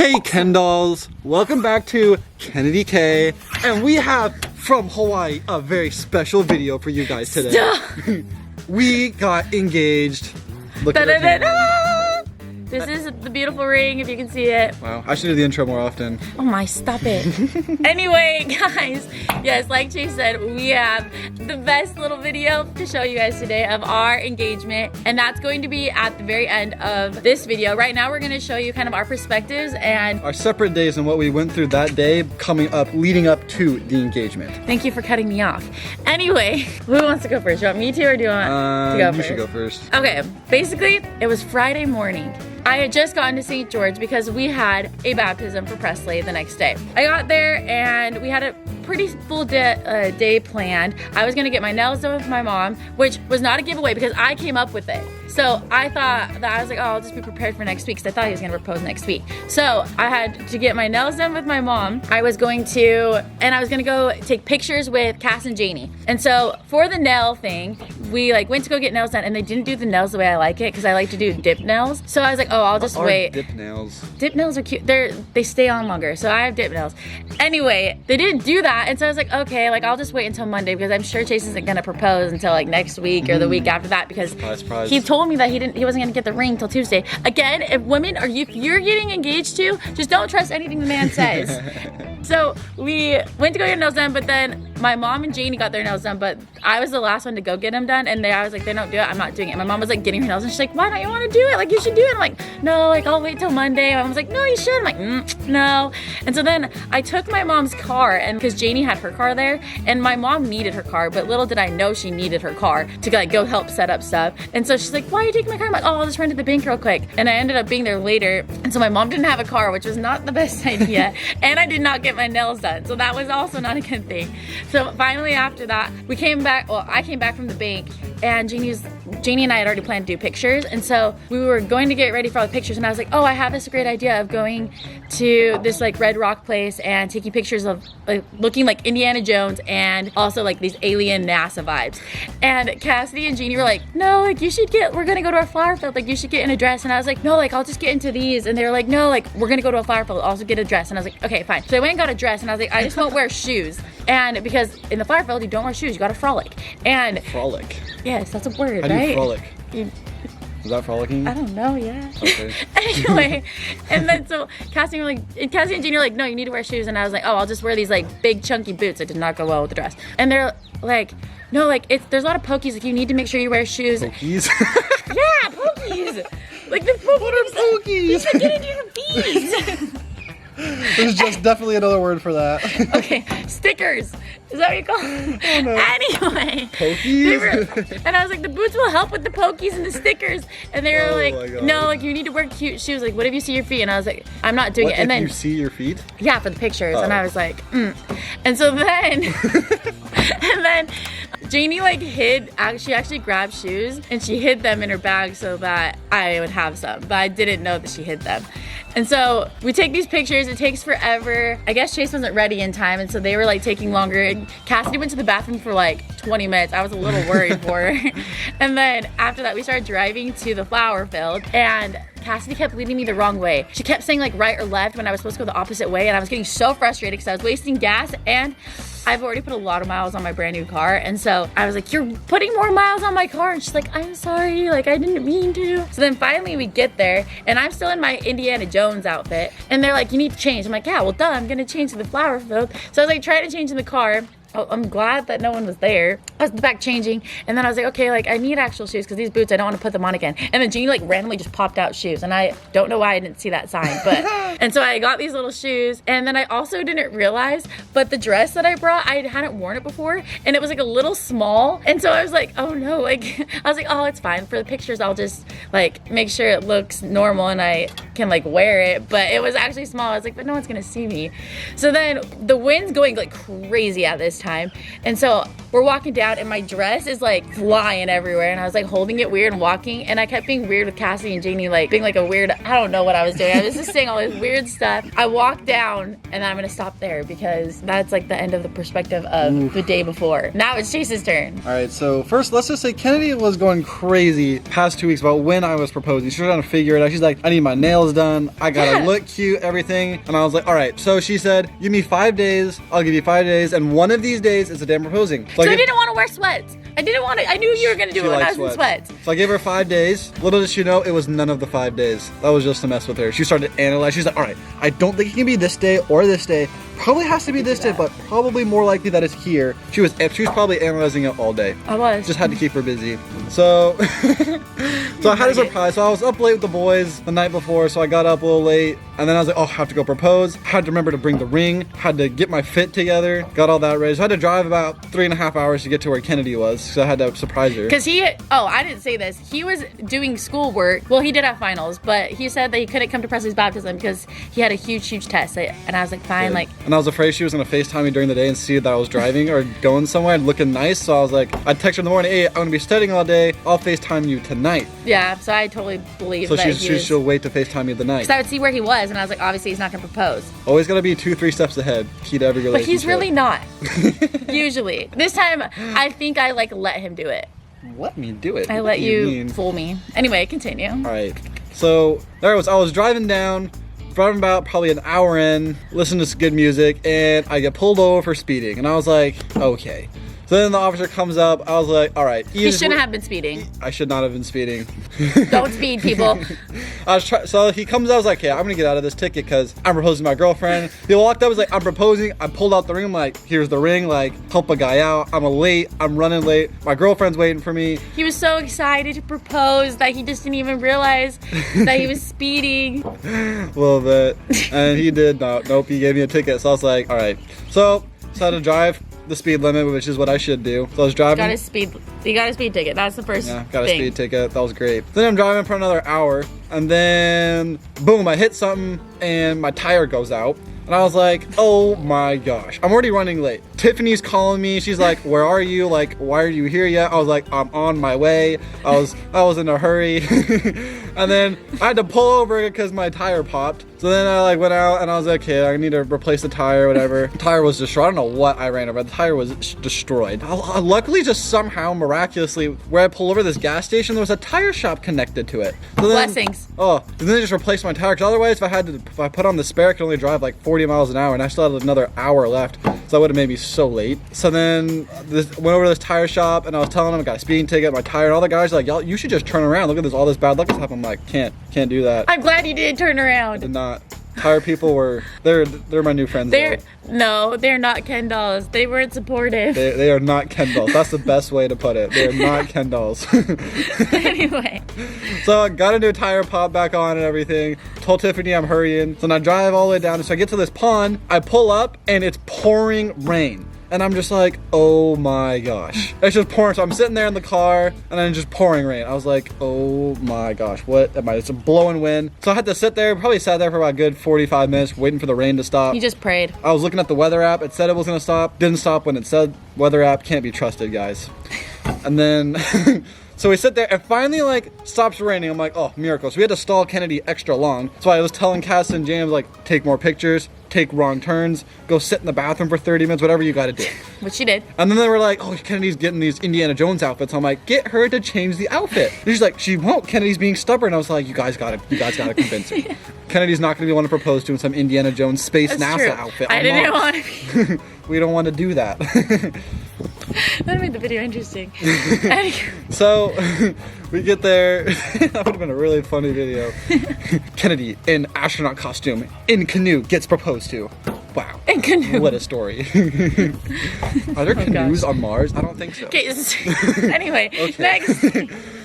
Hey Ken dolls, welcome back to KennaDee Kay, and we have from Hawaii a very special video for you guys today. We got engaged. Look at it. This is the beautiful ring, if you can see it. Wow, I should do the intro more often. Oh my, stop it. Anyway, guys, yes, like Chase said, we have the best little video to show you guys today of our engagement, and that's going to be at the very end of this video. Right now, we're gonna show you kind of our perspectives and our separate days and what we went through that day coming up, leading up to the engagement. Thank you for cutting me off. Anyway, who wants to go first? You want me to, or do you want to go first? You should go first. Okay, basically, it was Friday morning. I had just gotten to St. George because we had a baptism for Presley the next day. I got there and we had a pretty full day planned. I was gonna get my nails done with my mom, which was not a giveaway because I came up with it. So I thought that I was like, oh, I'll just be prepared for next week because I thought he was gonna propose next week. So I had to get my nails done with my mom. I was going to go take pictures with Cass and Janie. And so for the nail thing, we went to go get nails done and they didn't do the nails the way I like it because I like to do dip nails. So I was like, oh, I'll just wait. Dip nails? Dip nails are cute. They stay on longer, so I have dip nails. Anyway, they didn't do that, and so I was like, okay, I'll just wait until Monday because I'm sure Chase isn't gonna propose until next week or the week after that because surprise. He told me that he wasn't gonna get the ring till Tuesday. Again, if you're getting engaged to, just don't trust anything the man says. So we went to go get nails done, but then my mom and Janie got their nails done, but I was the last one to go get them done, and I was like, they don't do it, I'm not doing it. My mom was getting her nails, and she's like, why don't you want to do it? You should do it. I'm like, no, I'll wait till Monday. My mom was like, no, you should. I'm like, no. And so then I took my mom's car, and because Janie had her car there, and my mom needed her car, but little did I know she needed her car to go help set up stuff. And so she's like, why are you taking my car? I'm like, oh, I'll just run to the bank real quick. And I ended up being there later, and so my mom didn't have a car, which was not the best idea, and I did not get my nails done, so that was also not a good thing. So finally after that, I came back from the bank, and Janie and I had already planned to do pictures, and so we were going to get ready for all the pictures, and I was like, oh, I have this great idea of going to this Red Rock place and taking pictures of looking like Indiana Jones and also these alien NASA vibes. And Cassidy and Jeannie were like, no, we're gonna go to a flower field, you should get in a dress. And I was like, no, I'll just get into these. And they were like, no, we're gonna go to a flower field, also get a dress. And I was like, okay, fine. So I went and got a dress, and I was like, I just won't wear shoes. And because in the flower field, you don't wear shoes, you gotta frolic. And frolic? Yes, that's a word, right? How do you frolic? Is that frolicking? I don't know, yeah. Okay. Anyway, and then so Cassie and Jeannie were like, no, you need to wear shoes. And I was like, oh, I'll just wear these big chunky boots that did not go well with the dress. And they're like, no, there's a lot of pokies. You need to make sure you wear shoes. Pokies? Yeah, pokies. The pokies. What are pokies? They get into your beads. There's just definitely another word for that. Okay, stickers. Is that what you call them? Oh, no. Anyway. Pokies? And I was like, the boots will help with the pokies and the stickers. And they were no, you need to wear cute shoes. What if you see your feet? And I was like, I'm not doing it. And then you see your feet? Yeah, for the pictures. Oh. And I was like, And so then, and then Janie she actually grabbed shoes and she hid them in her bag so that I would have some. But I didn't know that she hid them. And so we take these pictures, it takes forever. I guess Chase wasn't ready in time, and so they were taking longer. And Cassidy went to the bathroom for 20 minutes. I was a little worried for her. And then after that, we started driving to the flower field, and Cassidy kept leading me the wrong way. She kept saying right or left when I was supposed to go the opposite way, and I was getting so frustrated because I was wasting gas, and I've already put a lot of miles on my brand new car. And so I was like, you're putting more miles on my car. And she's like, I'm sorry, I didn't mean to. So then finally we get there, and I'm still in my Indiana Jones outfit, and they're like, you need to change. I'm like, yeah, well, duh, I'm gonna change to the flower field. So I was trying to change in the car. Oh, I'm glad that no one was there. I was in the back changing, and then I was like, okay, I need actual shoes because these boots, I don't want to put them on again. And then Jeannie randomly just popped out shoes, and I don't know why I didn't see that sign, but and so I got these little shoes, and then I also didn't realize, but the dress that I brought, I hadn't worn it before, and it was a little small, and so I was like, oh no, I was like, oh, it's fine for the pictures. I'll just make sure it looks normal and I can wear it, but it was actually small. I was like, but no one's gonna see me. So then the wind's going crazy at this FaceTime. And so we're walking down and my dress is like flying everywhere. And I was like holding it weird and walking. And I kept being weird with Cassie and Janie, like being like a weird, I don't know what I was doing. I was just saying all this weird stuff. I walked down and I'm going to stop there because that's like the end of the perspective of the day before. Now it's Chase's turn. All right, so first, let's just say KennaDee was going crazy past 2 weeks about when I was proposing. She was trying to figure it out. She's like, I need my nails done. I gotta look cute, everything. And I was like, all right. So she said, give me 5 days. I'll give you 5 days. And one of these days is the day I'm proposing. So I didn't want to wear sweats. I didn't want to. I knew you were gonna do it when I was in sweats. So I gave her 5 days. Little did she know, it was none of the 5 days. That was just to mess with her. She started to analyze. She's like, all right, I don't think it can be this day or this day. Probably has to be this day, but probably more likely that it's here. She was probably analyzing it all day. I was. Just had to keep her busy. So, so I had a surprise. So I was up late with the boys the night before, so I got up a little late. And then I was like, oh, I have to go propose. Had to remember to bring the ring. Had to get my fit together. Got all that ready. So I had to drive about 3.5 hours to get to where KennaDee was. So I had to surprise her. Because I didn't say this. He was doing schoolwork. Well, he did have finals, but he said that he couldn't come to Presley's baptism because he had a huge test. And I was like, fine, like. And I was afraid she was gonna FaceTime me during the day and see that I was driving or going somewhere and looking nice. So I was like, I'd text her in the morning, hey, I'm gonna be studying all day. I'll FaceTime you tonight. Yeah, so I totally believe that she'll wait to FaceTime me the night. So I would see where he was, and I was like, obviously he's not gonna propose. Always gotta be 2-3 steps ahead. Key to every relationship. But he's really not. Usually. This time, I think I like let him do it. Let me do it. I let you fool me. Anyway, continue. All right. So there I was driving down. From about probably an hour in, listening to some good music, and I get pulled over for speeding. And I was like, okay. So then the officer comes up. I was like, all right. He shouldn't have been speeding. I should not have been speeding. Don't speed, people. So he comes out. I was like, okay, I'm going to get out of this ticket because I'm proposing to my girlfriend. He walked up. I was like, I'm proposing. I pulled out the ring. I'm like, here's the ring. Like, help a guy out. I'm late. I'm running late. My girlfriend's waiting for me. He was so excited to propose that he just didn't even realize that he was speeding. A little bit. And he did not. Nope, he gave me a ticket. So I was like, all right. So I had to drive the speed limit, which is what I should do. So I was driving. You got a speed ticket. That's the first thing. Got a speed ticket. That was great. Then I'm driving for another hour, and then boom, I hit something, and my tire goes out. And I was like, oh my gosh, I'm already running late. Tiffany's calling me. She's like, where are you? Like, why are you here yet? I was like, I'm on my way. I was in a hurry. And then I had to pull over because my tire popped. So then I went out and I was like, okay, I need to replace the tire or whatever. The tire was destroyed. I don't know what I ran over. The tire was destroyed. Luckily, just somehow, miraculously, where I pulled over this gas station, there was a tire shop connected to it. So then, blessings. Oh, and then they just replaced my tire. Because otherwise, if I put on the spare, I could only drive like 40 miles an hour. And I still had another hour left. So that would have made me so late. So then went over to this tire shop and I was telling them I got a speeding ticket, my tire, and all the guys are like, y'all, you should just turn around. Look at this, all this bad luck has happened. I'm like, can't do that. I'm glad you didn't turn around. I did not. Tire people they're my new friends. No, they're not Ken dolls. They weren't supportive. They are not Ken dolls. That's the best way to put it. They are not Ken dolls. Anyway. So I got a new tire pop back on and everything. Told Tiffany I'm hurrying. So then I drive all the way down. So I get to this pond. I pull up and it's pouring rain. And I'm just like, oh my gosh. It's just pouring. So I'm sitting there in the car and then just pouring rain. I was like, oh my gosh, what am I? It's a blowing wind. So I had to sit there, probably sat there for about a good 45 minutes waiting for the rain to stop. You just prayed. I was looking at the weather app. It said it was gonna stop. Didn't stop when it said weather app. Can't be trusted, guys. And then, so we sit there and finally stops raining. I'm like, oh, miracle. So we had to stall KennaDee extra long. So I was telling Cass and James, like, take more pictures, take wrong turns, go sit in the bathroom for 30 minutes, whatever you gotta do. Which she did. And then they were like, oh, KennaDee's getting these Indiana Jones outfits. I'm like, get her to change the outfit. And she's like, she won't. KennaDee's being stubborn. I was like, you guys gotta convince her. KennaDee's not gonna be one to propose to in some Indiana Jones space That's NASA true. outfit. I didn't want to be. We don't want to do that. That made the video interesting. So we get there. That would have been a really funny video. KennaDee in astronaut costume in canoe gets proposed to. Wow. In canoe. What a story. Are there canoes on Mars? I don't think so. Okay. Anyway, next.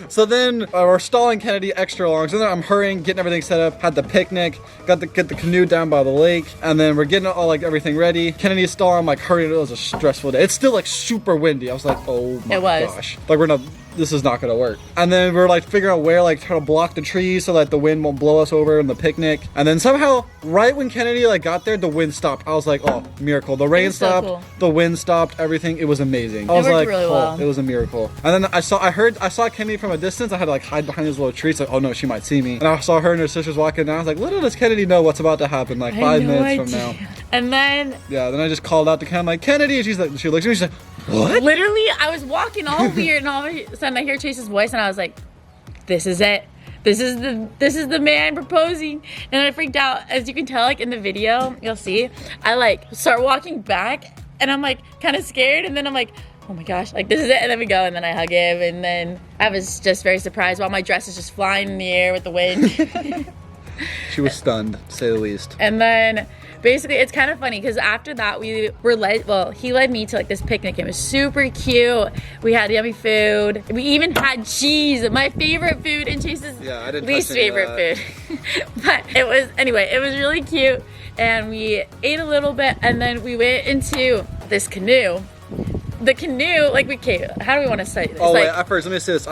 So then we're stalling KennaDee extra long. So then I'm hurrying, getting everything set up. Had the picnic, get the canoe down by the lake, and then we're getting all everything ready. KennaDee's stalling. I'm hurrying. It was a stressful day. It's still super windy. I was like, oh my gosh. We're in a this is not gonna work. And then we're like figuring out where, like trying to block the trees so that the wind won't blow us over in the picnic. And then somehow, right when KennaDee like got there, the wind stopped. I was like, oh, miracle. The rain stopped, cool. the wind stopped, everything. It was amazing. I was worked like, really well. it was a miracle. And then I saw KennaDee from a distance. I had to like hide behind this little tree. So like, oh no, she might see me. And I saw her and her sisters walking down. I was like, little does KennaDee know what's about to happen, like 5 minutes from now. And then then I just called out to Ken, like, KennaDee, and she looks at me, she's like, what? literally, I was walking all weird, and all of a sudden I hear Chase's voice, and I was like, this is it. This is the man proposing. And I freaked out. As you can tell, like in the video, you'll see, I like start walking back, and I'm like kind of scared, and then I'm like, oh my gosh, like this is it. And then we go, and then I hug him, and then I was just very surprised while my dress is just flying in the air with the wind. She was stunned, to say the least. And then basically it's kind of funny because after that he led me to like this picnic. It was super cute. We had yummy food. We even had cheese, my favorite food, and Chase's least favorite food. But it was really cute. And we ate a little bit, and then we went into this canoe. The canoe, like how do we want to say this? Oh wait, at first let me say this.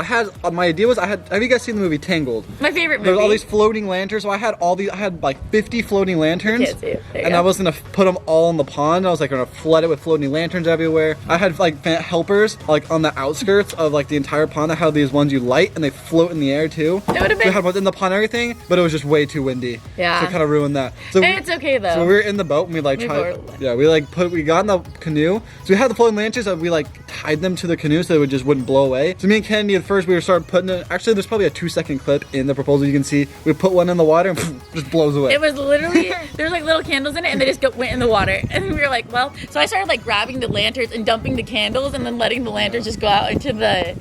My idea was have you guys seen the movie Tangled? My favorite movie. There's all these floating lanterns, so I had like 50 floating lanterns. And I was gonna put them all in the pond. I was like gonna flood it with floating lanterns everywhere. I had like helpers like on the outskirts of like the entire pond. I had these ones you light and they float in the air too. It would have been. We had ones in the pond and everything, but it was just way too windy. Yeah. So it kind of ruined that. So and it's okay though. So we were in the boat and we like we got in the canoe. So we had the floating lanterns and we like tied them to the canoe so it just wouldn't blow away. So me and KennaDee at first we started putting it. Actually, there's probably a 2-second clip in the proposal you can see. We put one in the water and just blows away. It was literally there's like little candles in it and they just went in the water. And we were like, well, so I started like grabbing the lanterns and dumping the candles and then letting the lanterns just go out into the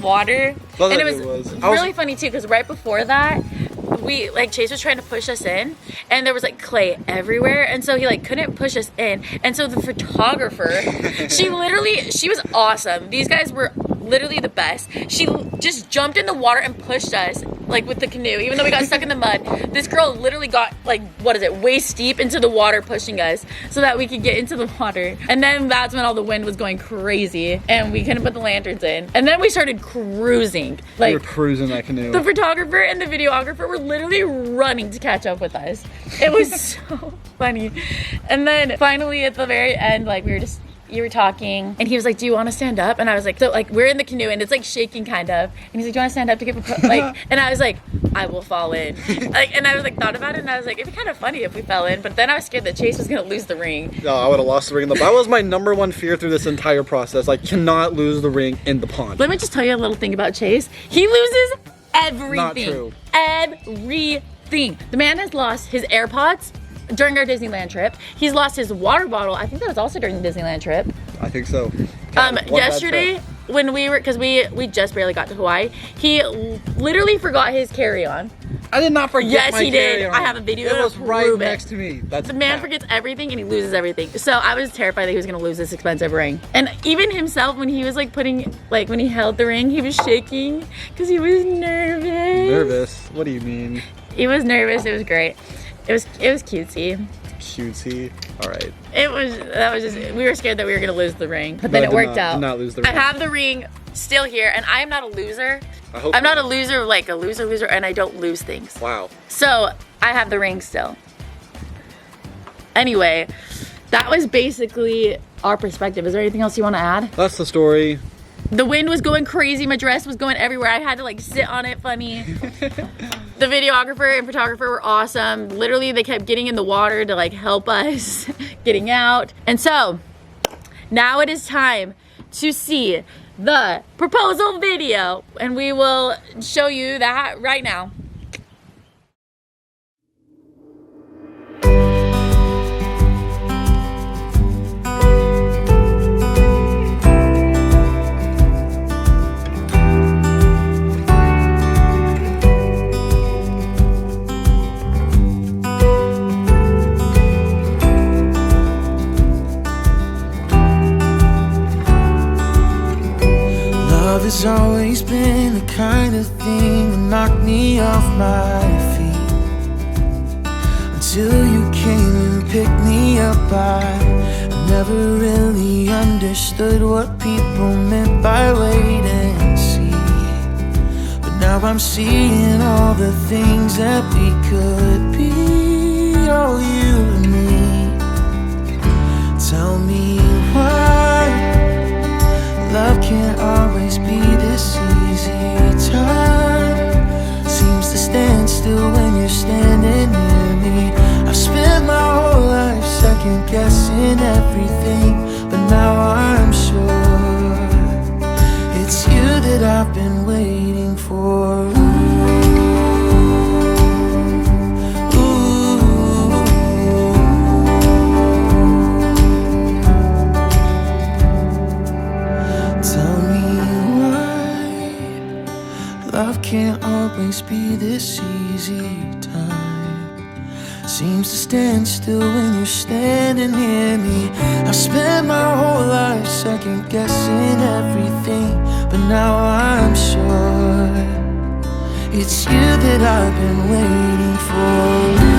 water. And it was really funny too because right before that, Chase was trying to push us in and there was like clay everywhere, and so he like couldn't push us in, and so the photographer she was awesome. These guys were literally the best. She just jumped in the water and pushed us like with the canoe, even though we got stuck in the mud. This girl literally got like waist deep into the water pushing us so that we could get into the water. And then that's when all the wind was going crazy and we couldn't put the lanterns in. And then we started cruising. We were cruising that canoe. The photographer and the videographer were literally running to catch up with us. It was so funny. And then finally at the very end, like you were talking and he was like, do you want to stand up? And I was like, so like we're in the canoe and it's like shaking kind of, and he's like, do you want to stand up to get like, and I was like, I will fall in. Like, and I was like thought about it and I was like, it'd be kind of funny if we fell in, but then I was scared that Chase was gonna lose the ring. No, I would have lost the ring. That was my number one fear through this entire process. I cannot lose the ring in the pond. Let me just tell you a little thing about Chase. He loses everything. Not true. Everything. The man has lost his AirPods during our Disneyland trip. He's lost his water bottle. I think that was also during the Disneyland trip. I think so. Yesterday when we were, because we just barely got to Hawaii, he literally forgot his carry-on. I did not forget. Yes, my he did. carry-on. I have a video. It was right next to me. The man forgets everything and he loses everything. So I was terrified that he was gonna lose this expensive ring. And even himself, when he was like when he held the ring, he was shaking because he was nervous. Nervous? What do you mean? He was nervous. It was great. It was cutesy. Cutesy. All right. We were scared that we were gonna lose the ring, but then it worked out. Did not lose the ring. I have the ring still here, and I am not a loser. I'm not a loser, like a loser, and I don't lose things. Wow. So I have the ring still. Anyway, that was basically our perspective. Is there anything else you want to add? That's the story. The wind was going crazy. My dress was going everywhere. I had to like sit on it funny. The videographer and photographer were awesome. Literally, they kept getting in the water to like help us getting out. And so now it is time to see the proposal video, and we will show you that right now. It's always been the kind of thing that knocked me off my feet. Until you came and picked me up, I never really understood what people meant by wait and see. now I'm seeing all the things that we could be. Oh, you and me. Tell me why love can't always be this easy. Time seems to stand still when you're standing near me. I've spent my whole life second guessing everything, but now I'm sure it's you that I've been waiting for. Tell me why love can't always be this easy. Time seems to stand still when you're standing near me. I've spent my whole life second guessing everything, but now I'm sure it's you that I've been waiting for.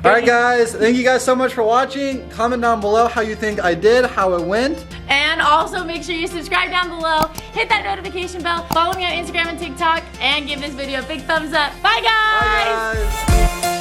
Alright guys, thank you guys so much for watching. Comment down below how you think I did, how it went. And also make sure you subscribe down below, hit that notification bell, follow me on Instagram and TikTok, and give this video a big thumbs up. Bye guys! Bye guys!